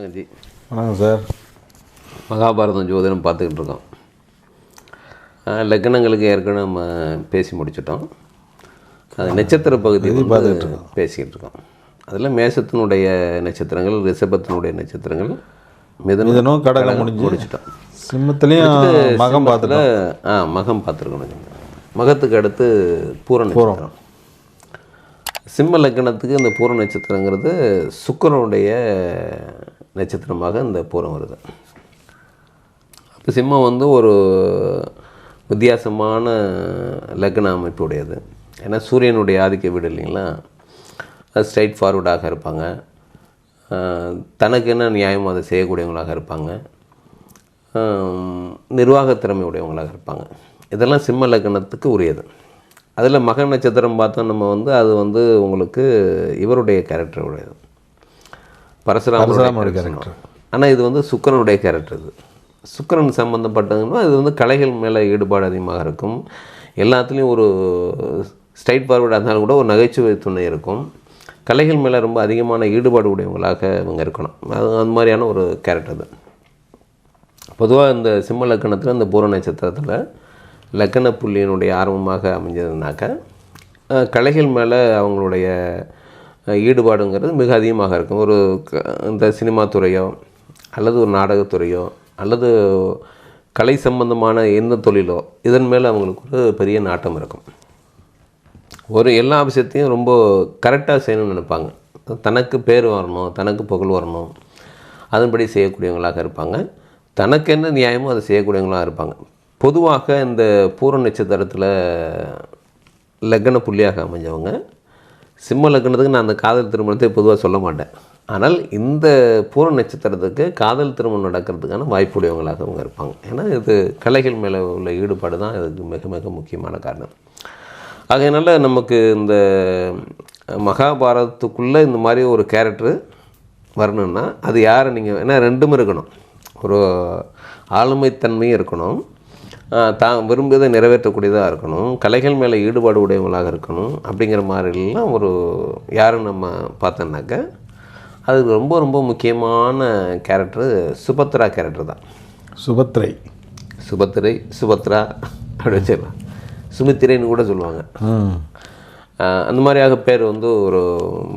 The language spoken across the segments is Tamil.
வணக்கம் ஜி. வணக்கம் சார். மகாபாரதம் ஜோதிடம் பார்த்துக்கிட்டு இருக்கோம். லக்னங்களுக்கு ஏற்கனவே நம்ம பேசி முடிச்சிட்டோம். அது நட்சத்திர பகுதி பேசிக்கிட்டு இருக்கோம். அதில் மேசத்தினுடைய நட்சத்திரங்கள், ரிஷபத்தினுடைய நட்சத்திரங்கள், மிதுனம், கடகம் முடிச்சிட்டோம். சிம்மத்துலேயும் மகம் பார்த்துட்டோம். மகம் பார்த்துருக்கணும். மகத்துக்கு அடுத்து பூர நட்சத்திரம். சிம்ம லக்னத்துக்கு இந்த பூர நட்சத்திரங்கிறது சுக்கிரனுடைய நட்சத்திரமாக இந்த பூரம் வருது. அப்போ சிம்மம் வந்து ஒரு வித்தியாசமான லக்ன அமைப்பு உடையது. ஏன்னா சூரியனுடைய ஆதிக்க வீடு இல்லைங்களா, அது ஸ்ட்ரைட் ஃபார்வர்டாக இருப்பாங்க. தனக்கு என்ன நியாயமோ அதை செய்யக்கூடியவங்களாக இருப்பாங்க. நிர்வாகத்திறமை உடையவங்களாக இருப்பாங்க. இதெல்லாம் சிம்ம லக்னத்துக்கு உரியது. அதில் மக நட்சத்திரம் பார்த்தோம் நம்ம வந்து அது வந்து உங்களுக்கு இவருடைய கேரக்டர் உடையது, பரசுராமனுடைய கேரக்டர். ஆனால் இது வந்து சுக்கிரனுடைய கேரக்டர். இது சுக்கிரன் சம்மந்தப்பட்டதுன்னா இது வந்து கலைகள் மேலே ஈடுபாடு அதிகமாக இருக்கும். எல்லாத்துலேயும் ஒரு ஸ்ட்ரைட் ஃபார்வர்டாக இருந்தாலும் கூட ஒரு நகைச்சுவை துணை இருக்கும். கலைகள் மேலே ரொம்ப அதிகமான ஈடுபாடு உடையவங்களாக இவங்க இருக்கணும். அது மாதிரியான ஒரு கேரக்டர் அது. பொதுவாக இந்த சிம்ம லக்கணத்தில் இந்த பூர நட்சத்திரத்தில் லக்கண புள்ளியினுடைய ஆர்வமாக அமைஞ்சதுனாக்கா கலைகள் மேலே அவங்களுடைய ஈடுபாடுங்கிறது மிக அதிகமாக இருக்கும். ஒரு இந்த சினிமா துறையோ அல்லது ஒரு நாடகத்துறையோ அல்லது கலை சம்பந்தமான எந்த தொழிலோ இதன் மேலே அவங்களுக்கு ஒரு பெரிய நாட்டம் இருக்கும். ஒரு எல்லா விஷயத்தையும் ரொம்ப கரெக்டாக செய்யணும்னு நினைப்பாங்க. தனக்கு பேர் வரணும், தனக்கு புகழ் வரணும், அதன்படி செய்யக்கூடியவங்களாக இருப்பாங்க. தனக்கு என்ன நியாயமோ அதை செய்யக்கூடியவங்களாக இருப்பாங்க. பொதுவாக இந்த பூர நட்சத்திரத்தில் லக்ன புள்ளியாக அமைஞ்சவங்க சிம்ம லக்னத்துக்கு நான் அந்த காதல் திருமணத்தை பொதுவாக சொல்ல மாட்டேன். ஆனால் இந்த பூர நட்சத்திரத்துக்கு காதல் திருமணம் நடக்கிறதுக்கான வாய்ப்புடையவங்களாக அவங்க இருப்பாங்க. ஏன்னா இது கலைகள் மேலே உள்ள ஈடுபாடு தான் இதுக்கு மிக மிக முக்கியமான காரணம். அதனால் நமக்கு இந்த மகாபாரதத்துக்குள்ளே இந்த மாதிரி ஒரு கேரக்டரு வரணுன்னா அது யாரை நீங்கள், ஏன்னா ரெண்டும் இருக்கணும். ஒரு ஆளுமைத்தன்மையும் இருக்கணும், தான் விரும்பியதை நிறைவேற்றக்கூடியதாக இருக்கணும், கலைகள் மேலே ஈடுபாடு உடையவங்களாக இருக்கணும். அப்படிங்கிற மாதிரிலாம் ஒரு யாரும் நம்ம பார்த்தோன்னாக்க அதுக்கு ரொம்ப ரொம்ப முக்கியமான கேரக்டரு சுபத்ரா கேரக்டர் தான். சுபத்ரா அப்படி வச்சிடலாம். சுமித்திரைன்னு கூட சொல்லுவாங்க. அந்த மாதிரியாக பேர் வந்து ஒரு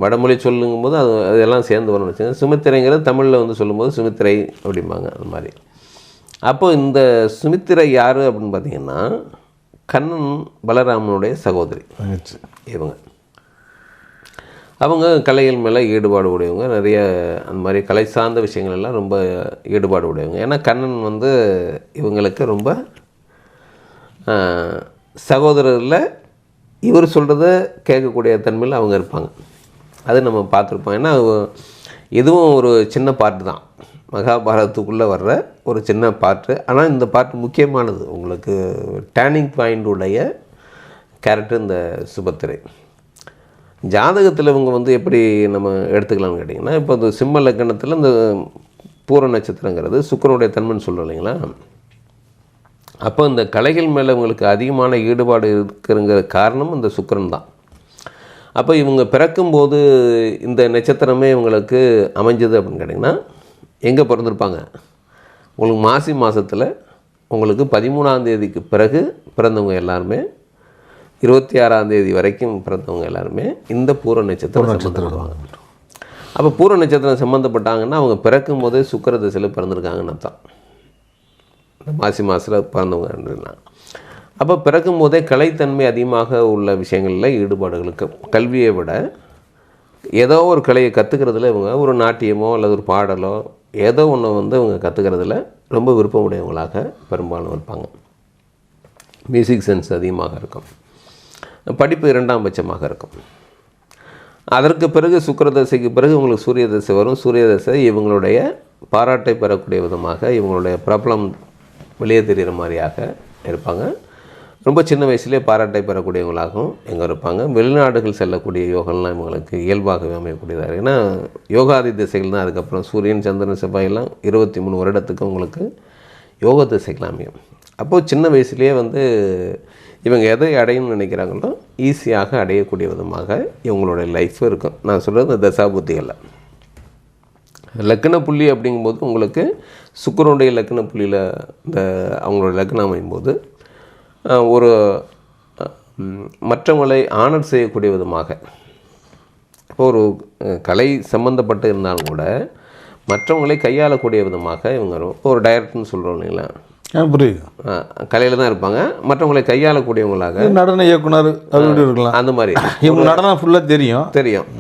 வடமொழி சொல்லுங்கும்போது அதெல்லாம் சேர்ந்து வரணும்னு வச்சுங்க. சுமித்திரைங்கிறது தமிழில் வந்து சொல்லும்போது சுமித்திரை அப்படிம்பாங்க. அந்த மாதிரி அப்போ இந்த சுமித்திரை யார் அப்படின்னு பார்த்தீங்கன்னா கண்ணன் பலராமனுடைய சகோதரி அவங்க கலைகள் மேலே ஈடுபாடு உடையவங்க. நிறைய அந்த மாதிரி கலை சார்ந்த விஷயங்கள் எல்லாம் ரொம்ப ஈடுபாடு உடையவங்க. ஏன்னா கண்ணன் வந்து இவங்களுக்கு ரொம்ப சகோதரரில் இவர் சொல்கிறத கேட்கக்கூடிய தன்மையில் அவங்க இருப்பாங்க. அது நம்ம பார்த்துருப்போம். ஏன்னா இதுவும் ஒரு சின்ன பார்ட்டு தான், மகாபாரதத்துக்குள்ளே வர்ற ஒரு சின்ன பார்ட்டு. ஆனால் இந்த பார்ட் முக்கியமானது. உங்களுக்கு டேர்னிங் பாயிண்ட் உடைய கேரக்டர் இந்த சுபத்திரை. ஜாதகத்தில் இவங்க வந்து எப்படி நம்ம எடுத்துக்கலாம்னு கேட்டிங்கன்னா, இப்போ இந்த சிம்ம லக்னத்தில் இந்த பூர நட்சத்திரங்கிறது சுக்கிரனுடைய தன்மைன்னு சொல்கிறோம் இல்லைங்களா. அப்போ இந்த கலைகள் மேலே இவங்களுக்கு அதிகமான ஈடுபாடு இருக்கிறங்கிற காரணம் இந்த சுக்கிரன் தான். அப்போ இவங்க பிறக்கும்போது இந்த நட்சத்திரமே இவங்களுக்கு அமைஞ்சது அப்படின்னு கேட்டிங்கன்னா எங்கே பிறந்திருப்பாங்க, உங்களுக்கு மாசி மாதத்தில் உங்களுக்கு 13ஆம் தேதிக்கு பிறகு பிறந்தவங்க எல்லாருமே 26ஆம் தேதி வரைக்கும் பிறந்தவங்க எல்லாருமே இந்த பூர நட்சத்திரம் சம்மந்தப்படுவாங்க. அப்போ பூர நட்சத்திரம் சம்மந்தப்பட்டாங்கன்னா அவங்க பிறக்கும் போதே சுக்கிர திசையில் பிறந்திருக்காங்கன்னு அர்த்தம். இந்த மாசி மாதத்தில் பிறந்தவங்கன்னா அப்போ பிறக்கும் போதே கலைத்தன்மை அதிகமாக உள்ள விஷயங்களில் ஈடுபாடுகளுக்கு, கல்வியை விட ஏதோ ஒரு கலையை கற்றுக்கிறதுல இவங்க ஒரு நாட்டியமோ அல்லது ஒரு பாடலோ ஏதோ ஒன்று வந்து இவங்க கற்றுக்கிறதுல ரொம்ப விருப்பமுடையவங்களாக பெரும்பாலும் இருப்பாங்க. மியூசிக் சென்ஸ் அதிகமாக இருக்கும். படிப்பு 2ஆம் பட்சமாக இருக்கும். அதற்கு பிறகு சுக்கிர தசைக்கு பிறகு இவங்களுக்கு சூரிய தசை வரும். சூரிய தசை இவங்களுடைய பாராட்டை பெறக்கூடிய விதமாக இவங்களுடைய பிரபலம் வெளியே தெரிகிற மாதிரியாக இருப்பாங்க. ரொம்ப சின்ன வயசுலேயே பாராட்டை பெறக்கூடியவங்களாகவும் எங்கே இருப்பாங்க. வெளிநாடுகள் செல்லக்கூடிய யோகம்லாம் இவங்களுக்கு இயல்பாகவே அமையக்கூடியதாக. ஏன்னா யோகாதி திசைகள் தான். அதுக்கப்புறம் சூரியன், சந்திரன், செவ்வாயெல்லாம் 23 வருடத்துக்கு உங்களுக்கு யோக திசைகள் அமையும். அப்போது சின்ன வயசுலேயே வந்து இவங்க எதை அடையணும்னு நினைக்கிறாங்களோ ஈஸியாக அடையக்கூடிய விதமாக இவங்களுடைய லைஃப் இருக்கும். நான் சொல்கிறது தசாபுத்திகளில். லக்ன புள்ளி அப்படிங்கும்போது உங்களுக்கு சுக்கிரனுடைய லக்ன புள்ளியில் இந்த அவங்களோட லக்னம் அமையும்போது ஒரு மற்றவங்களை ஆனர் செய்யக்கூடிய விதமாக, இப்போ ஒரு கலை சம்மந்தப்பட்டு இருந்தாலும் கூட மற்றவங்களை கையாளக்கூடிய விதமாக இவங்க வரும். இப்போ ஒரு டைரக்டர்னு சொல்கிறோம் இல்லைங்களா, புரியுது. கலையில் தான் இருப்பாங்க, மற்றவங்களை நடன இயக்குனர் அப்படி இருக்கலாம். அந்த மாதிரி இவங்க நடனம் ஃபுல்லாக தெரியும்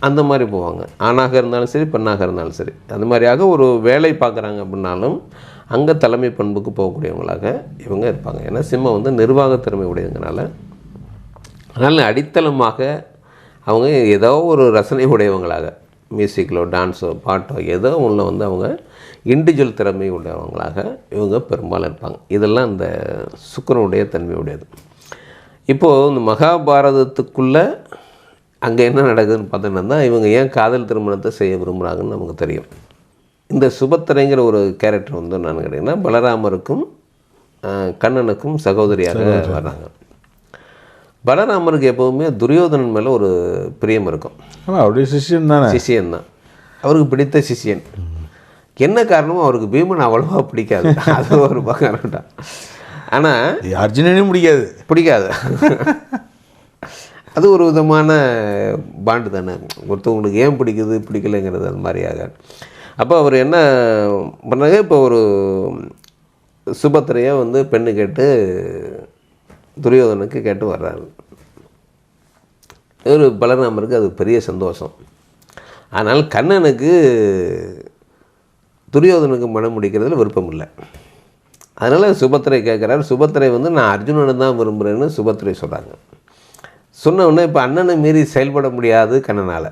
அந்த மாதிரி போவாங்க. ஆணாக இருந்தாலும் சரி, பெண்ணாக இருந்தாலும் சரி. அந்த மாதிரியாக ஒரு வேலை பார்க்குறாங்க அப்படின்னாலும் அங்கே தலைமை பண்புக்கு போகக்கூடியவங்களாக இவங்க இருப்பாங்க. ஏன்னா சிம்மம் வந்து நிர்வாக திறமை உடையதுனால, அதனால் அடித்தளமாக அவங்க ஏதோ ஒரு ரசனை உடையவங்களாக, மியூசிக்கிலோ டான்ஸோ பாட்டோ ஏதோ ஒன்றில் வந்து அவங்க இண்டிவிஜுவல் திறமை உடையவங்களாக இவங்க பெரும்பாலும் இருப்பாங்க. இதெல்லாம் இந்த சுக்கிரனுடைய தன்மை உடையது. இப்போது இந்த மகாபாரதத்துக்குள்ளே அங்கே என்ன நடக்குதுன்னு பார்த்தோன்னா, இவங்க ஏன் காதல் திருமணத்தை செய்ய விரும்புகிறாங்கன்னு நமக்கு தெரியும். இந்த சுபத்திரைங்கிற ஒரு கேரக்டர் வந்து நான் கேட்டிங்கன்னா பலராமருக்கும் கண்ணனுக்கும் சகோதரியாக வர்றாங்க. பலராமருக்கு எப்போவுமே துரியோதனன் மேலே ஒரு பிரியம் இருக்கும். அப்படியே சிஷியன் தான் அவருக்கு பிடித்த சிஷியன். என்ன காரணமோ அவருக்கு பீமன் அவ்வளோவா பிடிக்காது. அது ஒரு பக்கம். ஆனால் அர்ஜுனனையும் பிடிக்காது. அது ஒரு விதமான பாண்டு தானே, ஒருத்தவங்களுக்கு ஏன் பிடிக்குது பிடிக்கலைங்கிறது அது மாதிரியாக. அப்போ அவர் என்ன பண்ணாங்க, இப்போ ஒரு சுபத்திரையை வந்து பெண்ணு கேட்டு துரியோதனுக்கு கேட்டு வர்றாரு. ஒரு பலராமருக்கு அது பெரிய சந்தோஷம். ஆனால் கண்ணனுக்கு துரியோதனுக்கு மனம் முடிக்கிறதுல விருப்பம் இல்லை. அதனால் சுபத்திரை கேட்குறாரு. சுபத்திரை வந்து நான் அர்ஜுனனை தான் விரும்புகிறேன்னு சுபத்திரை சொல்கிறாங்க. சொன்ன உடனே இப்போ அண்ணனை மீறி செயல்பட முடியாது கண்ணனால்.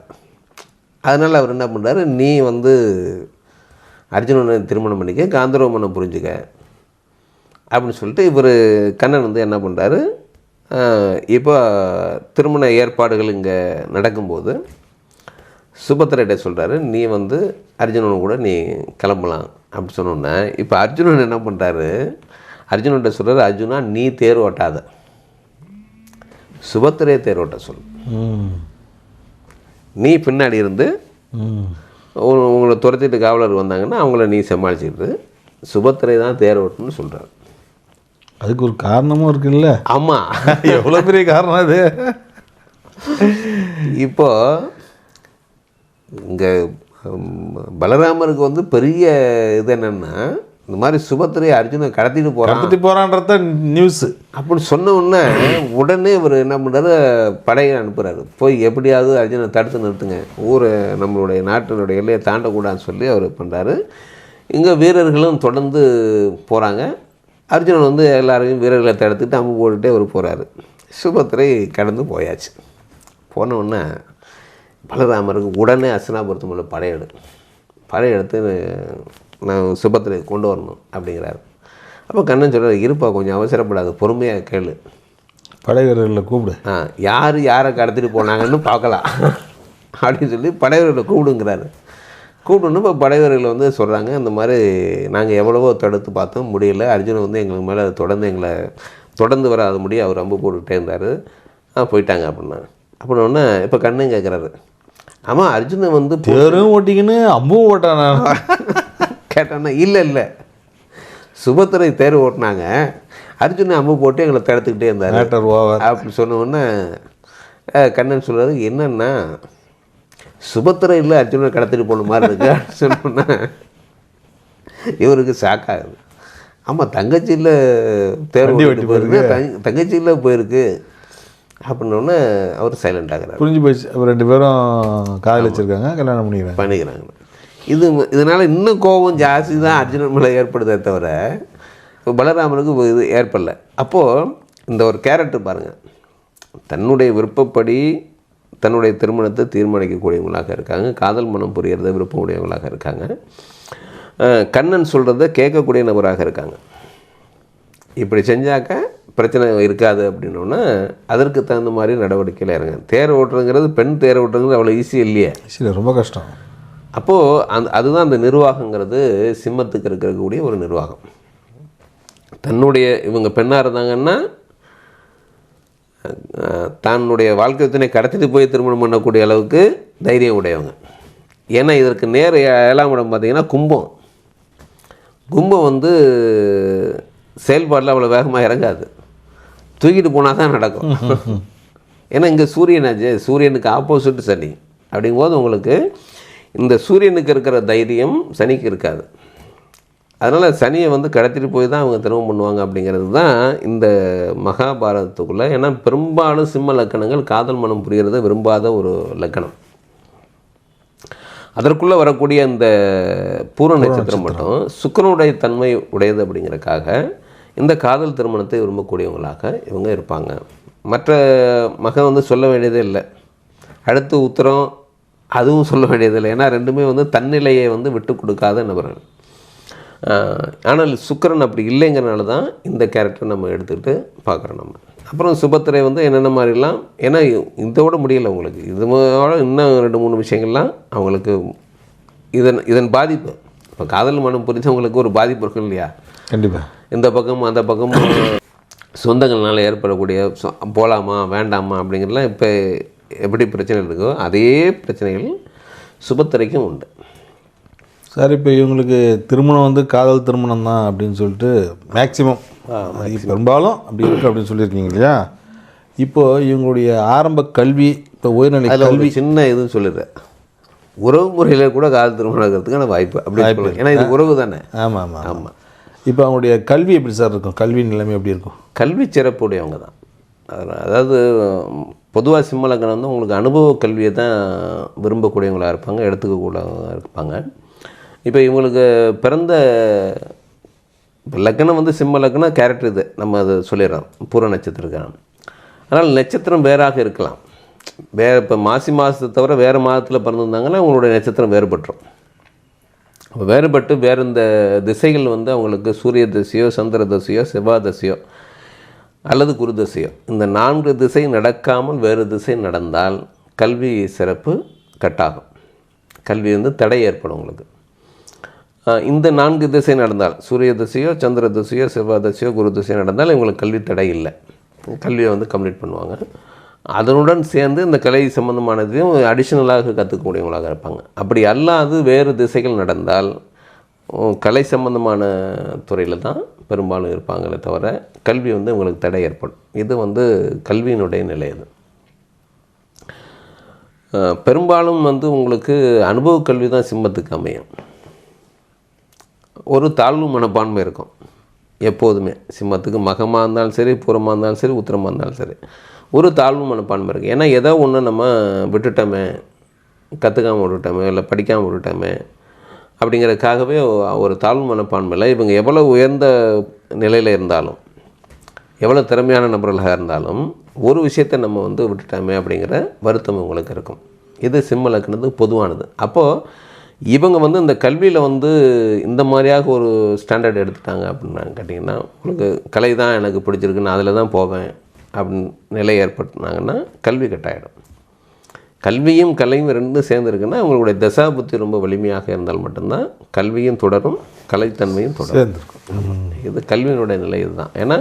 அதனால் அவர் என்ன பண்ணுறாரு, நீ வந்து அர்ஜுனனை திருமணம் பண்ணிக்க, காந்தர்வ மனம் புரிஞ்சுக்க அப்படின்னு சொல்லிட்டு இவர் கண்ணன் வந்து என்ன பண்ணுறாரு, இப்போ திருமண ஏற்பாடுகள் இங்கே நடக்கும்போது சுபத்திரையிட்ட சொல்கிறாரு, நீ வந்து அர்ஜுனன் கூட நீ கிளம்பலாம் அப்படி சொன்னோன்னே, இப்போ அர்ஜுனன் என்ன பண்ணுறாரு, அர்ஜுனன்கிட்ட சொல்கிறாரு, அர்ஜுனா நீ தேர் ஓட்டாத, சுபத்திரையை தேர் ஓட்ட சொல், நீ பின்னாடி இருந்து உங்களை துரத்திட்டு காவலர் வந்தாங்கன்னா அவங்கள நீ சமாளிச்சுக்கிட்டு சுபத்திரை தான் தேர் ஓட்டணும்னு சொல்கிறார். அதுக்கு ஒரு காரணமும் இருக்குல்ல. ஆமாம், எவ்வளோ பெரிய காரணம் அது. இப்போ இங்கே பலராமருக்கு வந்து பெரிய இது என்னென்னா, இந்த மாதிரி சுபத்திரை அர்ஜுனை கடத்திட்டு போகிறான்றத நியூஸு அப்படின்னு சொன்ன உடனே இவர் என்ன பண்ணுறாரு, படையை அனுப்புகிறாரு. போய் எப்படியாவது அர்ஜுனை தடுத்து நிறுத்துங்க, ஊரை நம்மளுடைய நாட்டினுடைய எல்லையை தாண்டக்கூடாதுன்னு சொல்லி அவர் பண்ணுறாரு. இங்கே வீரர்களும் தொடர்ந்து போகிறாங்க. அர்ஜுனன் வந்து எல்லாரையும் வீரர்களை தடுத்துட்டு அம்பு போட்டுகிட்டே அவர் போகிறாரு. சுபத்திரை கடந்து போயாச்சு. போனவுடனே பலராமருக்கு உடனே அஸ்தினாபுரத்து மேலே படையெடுத்து நான் சுபத்திரை கொண்டு வரணும் அப்படிங்கிறாரு. அப்போ கண்ணன் சொல்கிறார், இருப்பா கொஞ்சம் அவசரப்படாது, பொறுமையாக கேளு, படை வீரர்களை கூப்பிடு, யாரை கடத்திட்டு போனாங்கன்னு பார்க்கலாம் அப்படின்னு சொல்லி படை வீரர்களை கூப்பிடுங்கிறாரு. கூப்பிடணும். இப்போ படை வீரர்கள் வந்து சொல்கிறாங்க, இந்த மாதிரி நாங்கள் எவ்வளவோ தடுத்து பார்த்தோம், முடியல, அர்ஜுனன் வந்து எங்களுக்கு மேலே எங்களை தொடர்ந்து வராத முடிய அவர் அம்பு போட்டுக்கிட்டே இருந்தார், போயிட்டாங்க அப்படின்னோடனே இப்போ கண்ணன் கேட்குறாரு, ஆமாம் அர்ஜுனன் வந்து பேரும் ஓட்டிக்கின்னு அம்பும் ஓட்டானா கேட்டானா, இல்லை சுபத்திரை தேர் ஓட்டினாங்க, அர்ஜுனன் அம்பு போட்டு எங்களை தடுத்துக்கிட்டே இருந்தார் அப்படி சொன்னோடனே கண்ணன் சொல்கிறாரு, என்னன்னா சுபத்திரை இல்லை அர்ஜுனனை கடத்திட்டு போன மாதிரி இருக்கு சொன்னோன்னா இவருக்கு ஷாக்காகுது. ஆமாம் தங்கச்சியில் தேர் ஓட்டிட்டு போயிருக்கு, தங்கச்சியில் போயிருக்கு அப்படின்னோடனே அவர் சைலண்ட் ஆகிறார். புரிஞ்சு போச்சு. அவர் 2 பேரும் காதல் வச்சுருக்காங்க, கல்யாணம் பண்ணிக்கிறாங்க. இதனால் இன்னும் கோபம் ஜாஸ்தி தான் அர்ஜுனன் மேலே ஏற்படுதே தவிர இப்போ பலராமனுக்கு இது ஏற்படலை. அப்போது இந்த ஒரு கேரக்டர் பாருங்கள், தன்னுடைய விருப்பப்படி தன்னுடைய திருமணத்தை தீர்மானிக்கக்கூடியவங்களாக இருக்காங்க, காதல் மனம் புரியறத விருப்பம் உடையவங்களாக இருக்காங்க, கண்ணன் சொல்கிறத கேட்கக்கூடிய நபராக இருக்காங்க. இப்படி செஞ்சாக்க பிரச்சனை இருக்காது அப்படின்னோன்னா அதற்கு தகுந்த மாதிரி நடவடிக்கையில் இறங்க. தேர் ஓட்டுறதுங்கிறது, பெண் தேர் ஓட்டுறதுங்கிறது அவ்வளோ ஈஸி இல்லையே, ரொம்ப கஷ்டம். அப்போது அதுதான் அந்த நிர்வாகங்கிறது சிம்மத்துக்கு இருக்கக்கூடிய ஒரு நிர்வாகம். இவங்க பெண்ணாக இருந்தாங்கன்னா தன்னுடைய வாழ்க்கை துணை கடத்திட்டு போய் திருமணம் பண்ணக்கூடிய அளவுக்கு தைரியம் உடையவங்க. ஏன்னா இதற்கு நேர் 7ஆம் இடம் பார்த்திங்கன்னா கும்பம். கும்பம் வந்து செயல்பாட்டில் அவ்வளோ வேகமாக இறங்காது, தூக்கிட்டு போனால் தான் நடக்கும். ஏன்னா இங்கே சூரியனாச்சு, சூரியனுக்கு ஆப்போசிட் சனி. அப்படிங்கும்போது உங்களுக்கு இந்த சூரியனுக்கு இருக்கிற தைரியம் சனிக்கு இருக்காது. அதனால் சனியை வந்து கடத்திட்டு போய் தான் அவங்க திருமணம் பண்ணுவாங்க அப்படிங்கிறது தான் இந்த மகாபாரதத்துக்குள்ளே. ஏன்னா பெரும்பாலும் சிம்ம லக்கணங்கள் காதல் மனம் புரியறதை விரும்பாத ஒரு லக்கணம். அதற்குள்ளே வரக்கூடிய இந்த பூர நட்சத்திரம் மட்டும் சுக்கிரனுடைய தன்மை உடையது அப்படிங்கிறதுக்காக இந்த காதல் திருமணத்தை விரும்பக்கூடியவங்களாக இவங்க இருப்பாங்க. மற்ற மகன் வந்து சொல்ல வேண்டியதே இல்லை. அடுத்து உத்திரம், அதுவும் சொல்ல வேண்டியதில்லை. ஏன்னா ரெண்டுமே வந்து தன்னிலையை வந்து விட்டு கொடுக்காத நபர்கள். ஆனால் சுக்கிரன் அப்படி இல்லைங்கிறனால தான் இந்த கேரக்டர் நம்ம எடுத்துக்கிட்டு பார்க்குறோம். நம்ம அப்புறம் சுபத்திரை வந்து என்னென்ன மாதிரிலாம், ஏன்னா இதோட முடியலை உங்களுக்கு, இதோட இன்னும் 2-3 விஷயங்கள்லாம் அவங்களுக்கு இதன் பாதிப்பு. இப்போ காதல் மனம் புரிஞ்சவங்களுக்கு ஒரு பாதிப்பு இருக்கும் இல்லையா? கண்டிப்பாக. இந்த பக்கம் அந்த பக்கம் சொந்தங்கள்னால ஏற்படக்கூடிய போகலாமா வேண்டாமா அப்படிங்கிறதுலாம் இப்போ எப்படி பிரச்சனை இருக்கோ அதே பிரச்சனைகள் சுபத்திரைக்கும் உண்டு. சார், இப்போ இவங்களுக்கு திருமணம் வந்து காதல் திருமணம் தான் அப்படின்னு சொல்லிட்டு மேக்சிமம் பெரும்பாலும் அப்படி இருக்குது அப்படின்னு சொல்லியிருக்கீங்க இல்லையா? இப்போது இவங்களுடைய ஆரம்ப கல்வி, இப்போ உயர்நிலை கல்வி, சின்ன இதுன்னு சொல்லிடுறேன், உறவு முறையில் கூட காதல் திருமணம் இருக்கிறதுக்கான வாய்ப்பு அப்படி. ஏன்னா இது உறவு தானே. ஆமாம் ஆமாம் ஆமாம். இப்போ அவங்களுடைய கல்வி எப்படி சார் இருக்கும்? கல்வி நிலைமை எப்படி இருக்கும்? கல்வி சிறப்புடையவங்க தான். அதாவது பொதுவாக சிம்ம லக்னம் வந்து உங்களுக்கு அனுபவ கல்வியை தான் விரும்பக்கூடியவங்களாக இருப்பாங்க, எடுத்துக்கக்கூட இருப்பாங்க. இப்போ இவங்களுக்கு பிறந்த லக்னம் வந்து சிம்ம லக்னம் கேரக்டர் இது நம்ம அதை சொல்லிடுறோம், பூர நட்சத்திரம். அதனால் நட்சத்திரம் வேறாக இருக்கலாம். வேறு இப்போ மாசி மாதத்தை தவிர வேறு மாதத்தில் பிறந்திருந்தாங்கன்னா அவங்களுடைய நட்சத்திரம் வேறுபட்டுரும். வேறுபட்டு வேறு இந்த திசைகள் வந்து அவங்களுக்கு சூரிய தசையோ சந்திர தசையோ செவ்வாய் தசையோ அல்லது குரு தசையோ, இந்த 4 திசை நடக்காமல் வேறு திசை நடந்தால் கல்வி சிறப்பு கட்டாகும், கல்வி வந்து தடை ஏற்படும் உங்களுக்கு. இந்த 4 திசை நடந்தால் சூரிய திசையோ சந்திர திசையோ செவ்வாய் திசையோ குரு திசையோ நடந்தால் இவங்களுக்கு கல்வி தடை இல்லை, கல்வியை வந்து கம்ப்ளீட் பண்ணுவாங்க. அதனுடன் சேர்ந்து இந்த கலை சம்பந்தமானதையும் அடிஷ்னலாக கற்றுக்கக்கூடியவங்களாக இருப்பாங்க. அப்படி அல்லாது வேறு திசைகள் நடந்தால் கலை சம்பந்தமான துறையில் தான் பெரும்பாலும் இருப்பாங்களே தவிர கல்வி வந்து உங்களுக்கு தடை ஏற்படும். இது வந்து கல்வியினுடைய நிலை. அது பெரும்பாலும் வந்து உங்களுக்கு அனுபவ கல்வி தான் சிம்மத்துக்கு அமையும். ஒரு தாழ்வு மனப்பான்மை இருக்கும் எப்போதுமே சிம்மத்துக்கு. மகமாக இருந்தாலும் சரி, பூரமாக இருந்தாலும் சரி, உத்திரமாக இருந்தாலும் சரி, ஒரு தாழ்வு மனப்பான்மை இருக்குது. ஏன்னா ஏதோ ஒன்று நம்ம விட்டுட்டோமே, கற்றுக்காமல் விட்டுட்டோமே, இல்லை படிக்காமல் விட்டுட்டோமே அப்படிங்கிறதுக்காகவே ஒரு தாழ்வு மனப்பான்மையில் இவங்க எவ்வளோ உயர்ந்த நிலையில் இருந்தாலும், எவ்வளோ திறமையான நபர்களாக இருந்தாலும் ஒரு விஷயத்தை நம்ம வந்து விட்டுட்டோமே அப்படிங்கிற வருத்தம் உங்களுக்கு இருக்கும். இது சிம்ம லக்னத்துக்கு பொதுவானது. அப்போது இவங்க வந்து இந்த கல்வியில் வந்து இந்த மாதிரியாக ஒரு ஸ்டாண்டர்ட் எடுத்துட்டாங்க அப்படின்னு கேட்டிங்கன்னா, உங்களுக்கு கலை தான் எனக்கு பிடிச்சிருக்குன்னு அதில் தான் போவேன் அப்படின்னு நிலை ஏற்படுத்தினாங்கன்னா கல்வி கட்டாயிடும். கல்வியும் கலையும் ரெண்டும் சேர்ந்துருக்குன்னா உங்களுடைய தசா புத்தி ரொம்ப வலிமையாக இருந்தால் மட்டும்தான் கல்வியும் தொடரும், கலைத்தன்மையும் தொடரும். இது கல்வியினுடைய நிலை இதுதான். ஏன்னா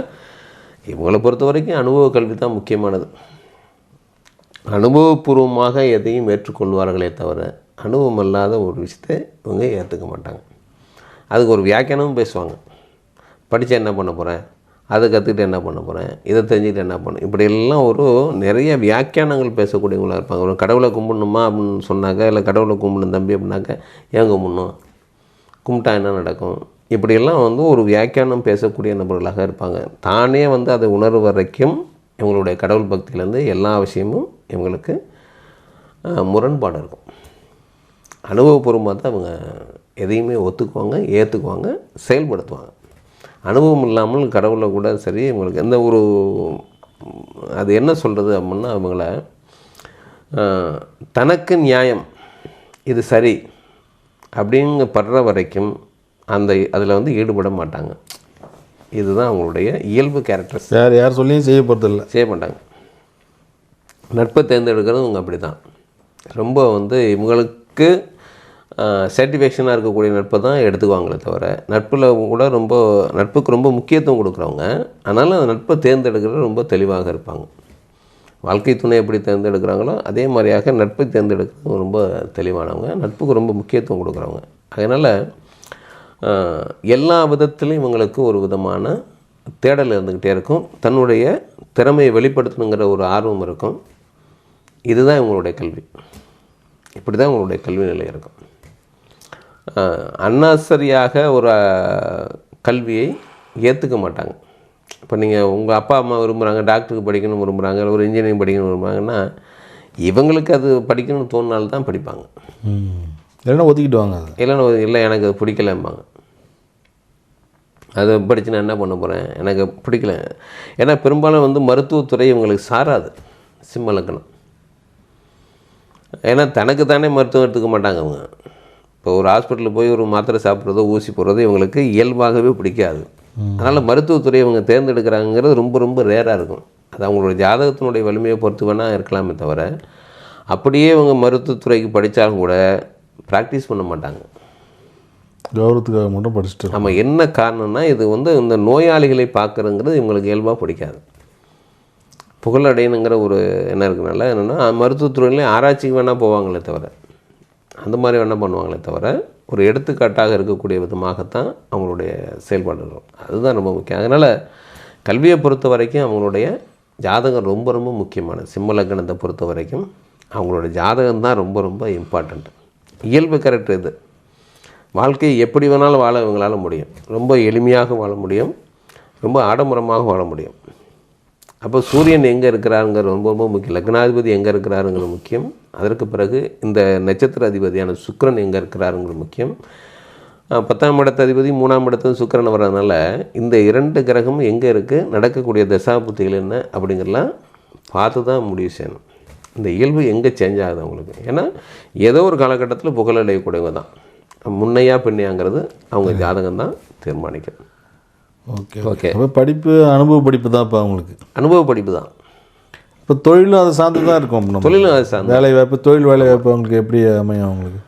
இவங்களை பொறுத்த வரைக்கும் அனுபவ கல்வி தான் முக்கியமானது. அனுபவபூர்வமாக எதையும் ஏற்றுக்கொள்வார்களே தவிர அனுபவம் இல்லாத ஒரு விஷயத்தை இவங்க ஏற்றுக்க மாட்டாங்க. அதுக்கு ஒரு வியாக்கியானமும் பேசுவாங்க. படித்தா என்ன பண்ண போகிறேன், அதை கற்றுக்கிட்டு என்ன பண்ண போகிறேன், இதை தெரிஞ்சுக்கிட்டு என்ன பண்ண, இப்படியெல்லாம் ஒரு நிறைய வியாக்கியானங்கள் பேசக்கூடியவங்களாக இருப்பாங்க. ஒரு கடவுளை கும்பிடணுமா அப்படின்னு சொன்னாக்க, இல்லை கடவுளை கும்பிடணும் தம்பி அப்படின்னாக்க, ஏன் கும்பிடணும், கும்பிட்டா என்ன நடக்கும், இப்படியெல்லாம் வந்து ஒரு வியாக்கியானம் பேசக்கூடிய நபர்களாக இருப்பாங்க. தானே வந்து அதை உணர்வு வரைக்கும் இவங்களுடைய கடவுள் பக்தியிலேருந்து எல்லா விஷயமும் இவங்களுக்கு முரண்பாடு இருக்கும். அனுபவபூர்வமாக தான் அவங்க எதையுமே ஒத்துக்குவாங்க, ஏற்றுக்குவாங்க, செயல்படுத்துவாங்க. அனுபவம் இல்லாமல் கடவுளை கூட சரி இவங்களுக்கு எந்த ஒரு அது என்ன சொல்கிறது அப்படின்னா, அவங்கள தனக்கு நியாயம் இது சரி அப்படிங்க படுற வரைக்கும் அதில் வந்து ஈடுபட மாட்டாங்க. இதுதான் அவங்களுடைய இயல்பு கேரக்டர்ஸ். யார் சொல்லியும் செய்ய மாட்டாங்க. நட்பை தேர்ந்தெடுக்கிறது அவங்க அப்படி தான். ரொம்ப வந்து இவங்களுக்கு சாட்டிஸ்ஃபேக்ஷனாக இருக்கக்கூடிய நட்பை தான் எடுத்துக்குவாங்களே தவிர, நட்பில் கூட நட்புக்கு ரொம்ப முக்கியத்துவம் கொடுக்குறவங்க. அதனால் அந்த நட்பை தேர்ந்தெடுக்கிறது ரொம்ப தெளிவாக இருப்பாங்க. வாழ்க்கை துணை எப்படி தேர்ந்தெடுக்கிறாங்களோ அதே மாதிரியாக நட்பை தேர்ந்தெடுக்கிறது ரொம்ப தெளிவானவங்க, நட்புக்கு ரொம்ப முக்கியத்துவம் கொடுக்குறவங்க. அதனால் எல்லா விதத்துலேயும் இவங்களுக்கு ஒரு விதமான தேடல் இருந்துக்கிட்டே இருக்கும், தன்னுடைய திறமையை வெளிப்படுத்தணுங்கிற ஒரு ஆர்வம் இருக்கும். இதுதான் இவங்களுடைய கல்வி, இப்படி தான் இவங்களுடைய கல்வி நிலை இருக்கும். அன்னாசரியாக ஒரு கல்வியை ஏற்றுக்க மாட்டாங்க. இப்போ நீங்கள் உங்கள் அப்பா அம்மா விரும்புகிறாங்க, டாக்டருக்கு படிக்கணும்னு விரும்புகிறாங்க, ஒரு இன்ஜினியரிங் படிக்கணும்னு விரும்புகிறாங்கன்னா இவங்களுக்கு அது படிக்கணும்னு தோணுனால்தான் படிப்பாங்க. இல்லைன்னா ஒதுக்கிட்டு வாங்க. இல்லைன்னா இல்லை எனக்கு அது பிடிக்கலம்பாங்க. அதை படித்து நான் என்ன பண்ண போகிறேன், எனக்கு பிடிக்கல. ஏன்னா பெரும்பாலும் மருத்துவத்துறை இவங்களுக்கு சாராது சிம்ம லக்னம். ஏன்னா தனக்கு தானே மருத்துவம் எடுத்துக்க மாட்டாங்க அவங்க. இப்போ ஒரு ஹாஸ்பிட்டலில் போய் ஒரு மாத்திரை சாப்பிட்றதோ ஊசி போடுறதோ இவங்களுக்கு இயல்பாகவே பிடிக்காது. அதனால் மருத்துவத்துறையை இவங்க தேர்ந்தெடுக்கிறாங்கிறது ரொம்ப ரொம்ப ரேராக இருக்கும். அது அவங்களோட ஜாதகத்தினுடைய வலிமையை பொறுத்து வேணால் இருக்கலாமே தவிர, அப்படியே இவங்க மருத்துவத்துறைக்கு படித்தாலும் கூட ப்ராக்டிஸ் பண்ண மாட்டாங்க. கௌரவத்துக்காக மட்டும் படிச்சுட்டு. நம்ம என்ன காரணம்னா இது இந்த நோயாளிகளை பார்க்குறங்கிறது இவங்களுக்கு இயல்பாக பிடிக்காது. புகழடையணுங்கிற ஒரு என்ன இருக்குனால என்னென்னா மருத்துவத்துறையிலையும் ஆராய்ச்சிக்கு வேணால் போவாங்களே தவிர, அந்த மாதிரி வேணால் பண்ணுவாங்களே தவிர, ஒரு எடுத்துக்காட்டாக இருக்கக்கூடிய விதமாகத்தான் அவங்களுடைய செயல்பாடு இருக்கும். அதுதான் ரொம்ப முக்கியம். அதனால் கல்வியை பொறுத்த வரைக்கும் அவங்களுடைய ஜாதகம் ரொம்ப ரொம்ப முக்கியமானது. சிம்ம லக்னத்தை பொறுத்த வரைக்கும் அவங்களோட ஜாதகம் தான் ரொம்ப ரொம்ப இம்பார்ட்டண்ட். இயல்பு கரெக்ட் இது. வாழ்க்கையை எப்படி வேணாலும் வாழ இவங்களால் முடியும். ரொம்ப எளிமையாக வாழ முடியும், ரொம்ப ஆடம்பரமாக வாழ முடியும். அப்போ சூரியன் எங்கே இருக்கிறாருங்கிறது ரொம்ப ரொம்ப முக்கியம். லக்னாதிபதி எங்கே இருக்கிறாருங்கிறது முக்கியம். அதற்கு பிறகு இந்த நட்சத்திர அதிபதியான சுக்கிரன் எங்கே இருக்கிறாருங்கிறது முக்கியம். 10ஆம் இடத்து அதிபதி 3ஆம் இடத்துல சுக்கிரன் வர்றதுனால இந்த 2 கிரகமும் எங்கே இருக்குது, நடக்கக்கூடிய தசாபுத்திகள் என்ன அப்படிங்கிறலாம் பார்த்து தான் முடிவு செய்யணும். இந்த இயல்பு எங்கே சேஞ்ச் ஆகுது அவங்களுக்கு. ஏன்னா ஏதோ ஒரு காலகட்டத்தில் புகழடையக்கூடியவங்க தான். முன்னையா பின்னையாங்கிறது அவங்க ஜாதகம் தான் தீர்மானிக்கும். Okay okay. அப்போ படிப்பு அனுபவ படிப்பு தான். இப்போ அவங்களுக்கு அனுபவ படிப்பு தான். இப்போ தொழிலும் அதை சார்ந்து தான் இருக்கும். தொழிலும் அதை சார்ந்து வேலை வாய்ப்பு, தொழில் வேலை வாய்ப்பு அவங்களுக்கு எப்படி அமையும் அவங்களுக்கு?